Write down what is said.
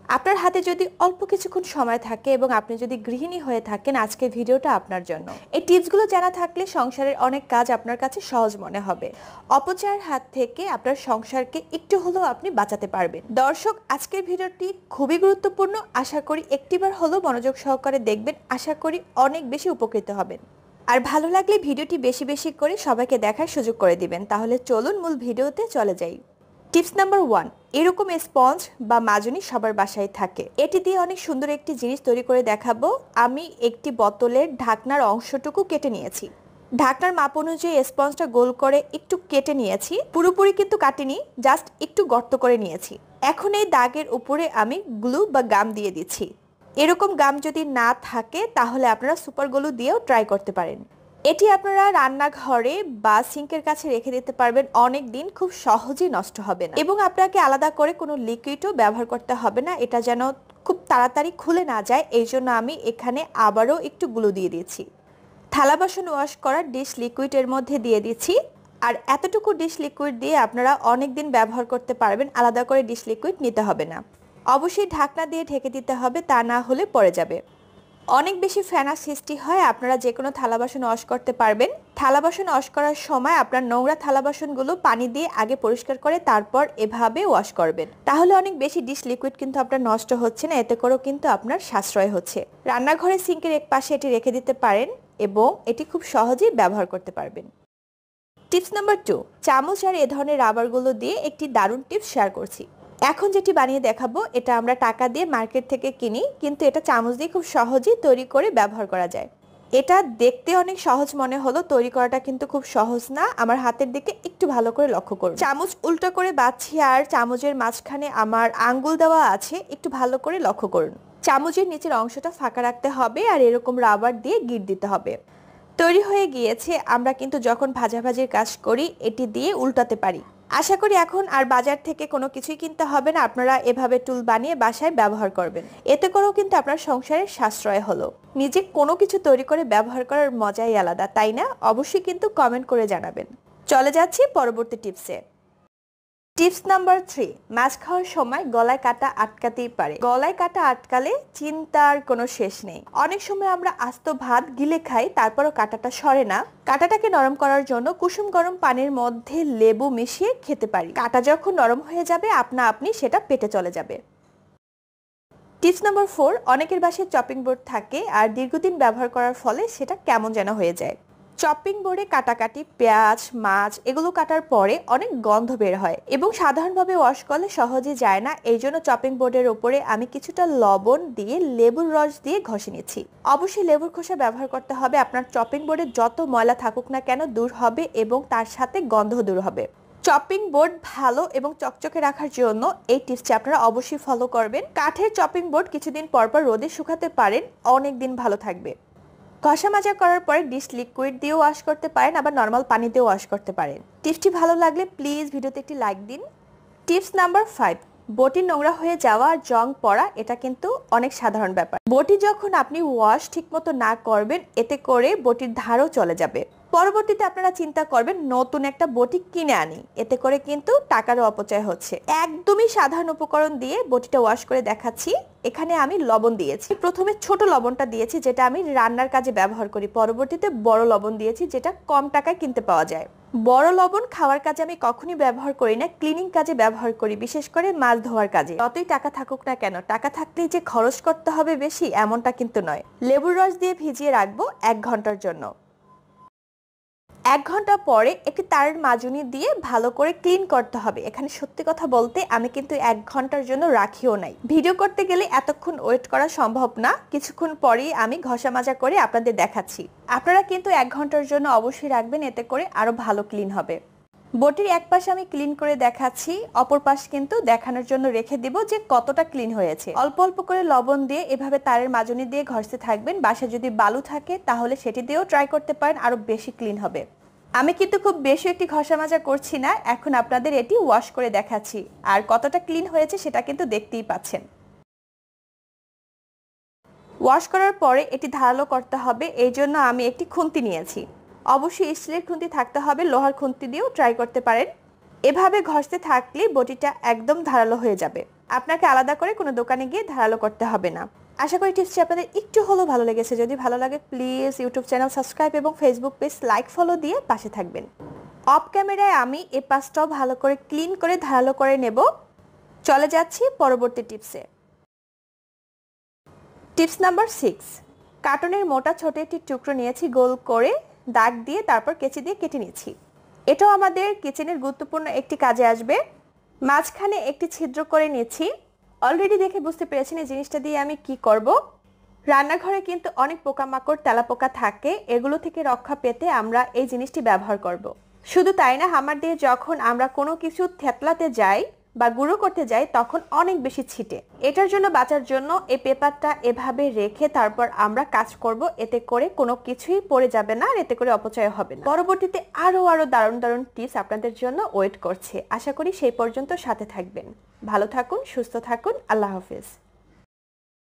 আপনার হাতে যদি অল্প কিছুক্ষণ সময় থাকে এবং আপনি যদি গৃহিণী হয়ে থাকেন, আজকের ভিডিওটা আপনার জন্য। এই টিপসগুলো জানা থাকলে সংসারের অনেক কাজ আপনার কাছে সহজ মনে হবে। অপচয়ের হাত থেকে আপনার সংসারকে একটু হলেও আপনি বাঁচাতে পারবেন। দর্শক, আজকের ভিডিওটি খুবই গুরুত্বপূর্ণ। আশা করি একটিবার হলেও মনোযোগ সহকারে দেখবেন। আশা করি অনেক বেশি উপকৃত হবেন। আর ভালো লাগলে ভিডিওটি বেশি বেশি করে সবাইকে দেখার সুযোগ করে দিবেন। তাহলে চলুন মূল ভিডিওতে চলে যাই। টিপস নাম্বার 1, এরকম স্পঞ্জ বা মাজনি সবার বাসায় থাকে। এটি দিয়ে অনেক সুন্দর একটি জিনিস তৈরি করে দেখাবো। আমি একটি বোতলের ঢাকনার অংশটুকু কেটে নিয়েছি। ঢাকনার মাপ অনুযায়ী স্পঞ্জটা গোল করে একটু কেটে নিয়েছি, পুরোপুরি কিন্তু কাটিনি, জাস্ট একটু গর্ত করে নিয়েছি। এখন এই দাগের উপরে আমি গ্লু বা গাম দিয়ে দিচ্ছি। এরকম গাম যদি না থাকে তাহলে আপনারা সুপার গ্লু দিয়েও ট্রাই করতে পারেন। এটি আপনারা রান্নাঘরে বা সিঙ্কের কাছে রেখে দিতে পারবেন অনেক দিন, খুব সহজেই নষ্ট হবে না এবং আপনাকে আলাদা করে কোনো লিকুইডও ব্যবহার করতে হবে না। এটা যেন খুব তাড়াতাড়ি খুলে না যায়, এই জন্য আমি এখানে আবারও একটু গ্লু দিয়ে দিচ্ছি। থালা বাসন ওয়াশ করা ডিশ লিকুইডের মধ্যে দিয়ে দিচ্ছি। আর এতটুকু ডিশ লিকুইড দিয়ে আপনারা অনেক দিন ব্যবহার করতে পারবেন, আলাদা করে ডিশ লিকুইড নিতে হবে না। অবশ্যই ঢাকনা দিয়ে ঢেকে দিতে হবে, তা না হলে পড়ে যাবে। অনেক বেশি ফেনা সৃষ্টি হয়। আপনারা যে কোনো থালা বাসন ওয়াশ করতে পারবেন। থালা বাসন ওয়াশ করার সময় আপনার নোংরা থালা বাসনগুলো পানি দিয়ে আগে পরিষ্কার করে তারপর এভাবে ওয়াশ করবেন। তাহলে অনেক বেশি ডিশ লিকুইড কিন্তু আপনার নষ্ট হচ্ছে না, এতে করেও কিন্তু আপনার সাশ্রয় হচ্ছে। রান্নাঘরে সিঙ্কের এক পাশে এটি রেখে দিতে পারেন এবং এটি খুব সহজেই ব্যবহার করতে পারবেন। টিপস নাম্বার 2, চামচ আর এ ধরনের রাবারগুলো দিয়ে একটি দারুণ টিপস শেয়ার করছি। এখন যেটি বানিয়ে দেখাবো এটা আমরা টাকা দিয়ে মার্কেট থেকে কিনি, কিন্তু এটা চামচ দিয়ে খুব সহজেই তৈরি করে ব্যবহার করা যায়। এটা দেখতে অনেক সহজ মনে হলো, তৈরি করাটা কিন্তু খুব সহজ না। আমার হাতের দিকে একটু ভালো করে লক্ষ্য করুন। চামচ উল্টো করে বাঁধছি আর চামচের মাঝখানে আমার আঙ্গুল দেওয়া আছে, একটু ভালো করে লক্ষ্য করুন। চামচের নিচের অংশটা ফাঁকা রাখতে হবে আর এরকম রাবার দিয়ে গিঁট দিতে হবে। তৈরি হয়ে গিয়েছে। আমরা কিন্তু যখন ভাজাভাজির কাজ করি এটি দিয়ে উল্টাতে পারি। আশা করি এখন আর বাজার থেকে কোনো কিছুই কিনতে হবে না, আপনারা এভাবে টুল বানিয়ে বাসায় ব্যবহার করবেন। এতে করেও কিন্তু আপনার সংসারের সাশ্রয় হলো। নিজে কোনো কিছু তৈরি করে ব্যবহার করার মজাই আলাদা, তাই না? অবশ্যই কিন্তু কমেন্ট করে জানাবেন। চলে যাচ্ছি পরবর্তী টিপসে। টিপস নাম্বার 3, মাছ খাওয়ার সময় গলায় কাটা আটকাতেই পারে। গলায় কাটা আটকালে চিন্তার কোনো শেষ নেই। অনেক সময় আমরা আস্ত ভাত গিলে খাই, তারপরও কাটাটা সরে না। কাটাটাকে নরম করার জন্য কুসুম গরম পানির মধ্যে লেবু মিশিয়ে খেতে পারি। কাটা যখন নরম হয়ে যাবে আপনা আপনি সেটা পেটে চলে যাবে। টিপস নাম্বার 4, অনেকের বাসায় চপিং বোর্ড থাকে আর দীর্ঘদিন ব্যবহার করার ফলে সেটা কেমন যেন হয়ে যায়। চপিং বোর্ডে কাটাকাটি পেঁয়াজ, মাছ এগুলো কাটার পরে অনেক গন্ধ বের হয় এবং সাধারণভাবে ওয়াশ করলে সহজে যায় না। এই জন্য চপিং বোর্ডের উপরে আমি কিছুটা লবণ দিয়ে লেবুর রস দিয়ে ঘষে নিচ্ছি। অবশ্যই লেবুর খোসা ব্যবহার করতে হবে। আপনার চপিং বোর্ডে যত ময়লা থাকুক না কেন দূর হবে এবং তার সাথে গন্ধ দূর হবে। চপিং বোর্ড ভালো এবং চকচকে রাখার জন্য এই টিপসটি আপনারা অবশ্যই ফলো করবেন। কাঠের চপিং বোর্ড কিছুদিন পর পর রোদে শুকাতে পারেন, অনেক দিন ভালো থাকবে। ঘষা মাজা করার পরে ডিশ লিকুইড দিয়েও ওয়াশ করতে পারেন, আবার নর্মাল পানি দিয়েও ওয়াশ করতে পারেন। টিপসটি ভালো লাগলে প্লিজ ভিডিওতে একটি লাইক দিন। টিপস নাম্বার 5, বটি নোংরা হয়ে যাওয়া আর জং পড়া এটা কিন্তু অনেক সাধারণ ব্যাপার। বটি যখন আপনি ওয়াশ ঠিকমতো না করবেন এতে করে বটির ধারও চলে যাবে। পরবর্তীতে আপনারা চিন্তা করবেন নতুন একটা বটি কিনে আনি, এতে করে কিন্তু টাকারও অপচয় হচ্ছে। একদমই সাধারণ উপকরণ দিয়ে বটিটা ওয়াশ করে দেখাচ্ছি। এখানে আমি লবণ দিয়েছি। প্রথমে ছোট লবণটা দিয়েছি যেটা আমি রান্নার কাজে ব্যবহার করি, পরবর্তীতে বড় লবণ দিয়েছি যেটা কম টাকায় কিনতে পাওয়া যায়। বড় লবণ খাওয়ার কাজে আমি কখনই ব্যবহার করি না, ক্লিনিং কাজে ব্যবহার করি, বিশেষ করে মাছ ধোয়ার কাজে। যতই টাকা থাকুক না কেন, টাকা থাকলেই যে খরচ করতে হবে বেশি এমনটা কিন্তু নয়। লেবুর রস দিয়ে ভিজিয়ে রাখবো 1 ঘন্টার জন্য। 1 ঘন্টা পরে একটি তারের মাজনি দিয়ে ভালো করে ক্লিন করতে হবে। এখানে সত্যি কথা বলতে আমি কিন্তু 1 ঘন্টার জন্য রাখিও নাই। ভিডিও করতে গেলে এতক্ষণ ওয়েট করা সম্ভব না, কিছুক্ষণ পরেই আমি ঘষা মাজা করে আপনাদের দেখাচ্ছি। আপনারা কিন্তু 1 ঘন্টার জন্য অবশ্যই রাখবেন, এতে করে আরো ভালো ক্লিন হবে। বটির এক পাশ আমি ক্লিন করে দেখাচ্ছি, অপর পাশ কিন্তু দেখানোর জন্য রেখে দিব যে কতটা ক্লিন হয়েছে। অল্প অল্প করে লবণ দিয়ে এভাবে তারের মাজনি দিয়ে ঘষতে থাকবেন। বাসায় যদি বালু থাকে তাহলে সেটি দিয়েও ট্রাই করতে পারেন, আরো বেশি ক্লিন হবে। আমি কিন্তু খুব বেশি একটি ঘষা মাজা করছি না, এখন আপনাদের এটি ওয়াশ করে দেখাচ্ছি আর কতটা ক্লিন হয়েছে সেটা কিন্তু দেখতেই পাচ্ছেন। ওয়াশ করার পরে এটি ধারালো করতে হবে, এই জন্য আমি একটি খুন্তি নিয়েছি। অবশ্যই স্টিলের খুন্তি থাকতে হবে, লোহার খুন্তি দিয়েও ট্রাই করতে পারেন। এভাবে ঘষতে থাকলে বটিটা একদম ধারালো হয়ে যাবে। আপনাকে আলাদা করে কোনো দোকানে গিয়ে ধারালো করতে হবে না। আশা করি টিপসটি আপনাদের একটু হলেও ভালো লেগেছে। যদি ভালো লাগে প্লিজ ইউটিউব চ্যানেল সাবস্ক্রাইব এবং ফেসবুক পেজ লাইক ফলো দিয়ে পাশে থাকবেন। অফ ক্যামেরায় আমি এই পাশটাও ভালো করে ক্লিন করে ধারালো করে নেব। চলে যাচ্ছি পরবর্তী টিপসে। টিপস নাম্বার 6, কার্টনের মোটা ছোট একটি টুকরো নিয়েছি, গোল করে দাগ দিয়ে তারপর কেচি দিয়ে কেটে নিয়েছি। এটাও আমাদের কিচেনের গুরুত্বপূর্ণ একটি কাজে আসবে। মাঝখানে একটি ছিদ্র করে নিয়েছি। অলরেডি দেখে বুঝতে পেরেছেন এই জিনিসটা দিয়ে আমি কি করব। রান্নাঘরে কিন্তু অনেক পোকামাকড় তেলাপোকা থাকে, এগুলো থেকে রক্ষা পেতে আমরা এই জিনিসটি ব্যবহার করব। শুধু তাই না, হামার দিয়ে যখন আমরা কোনো কিছু থেতলাতে যাই বা গুঁড়ো করতে যাই তখন অনেক বেশি ছিটে। এটার জন্য বাঁচার জন্য এই পেপারটা এভাবে রেখে তারপর আমরা কাজ করব, এতে করে কোনো কিছুই পড়ে যাবে না আর এতে করে অপচয় হবে না। পরবর্তীতে আরো দারুণ দারুণ টিপস আপনাদের জন্য ওয়েট করছে। আশা করি সেই পর্যন্ত সাথে থাকবেন। ভালো থাকুন, সুস্থ থাকুন, আল্লাহ হাফেজ।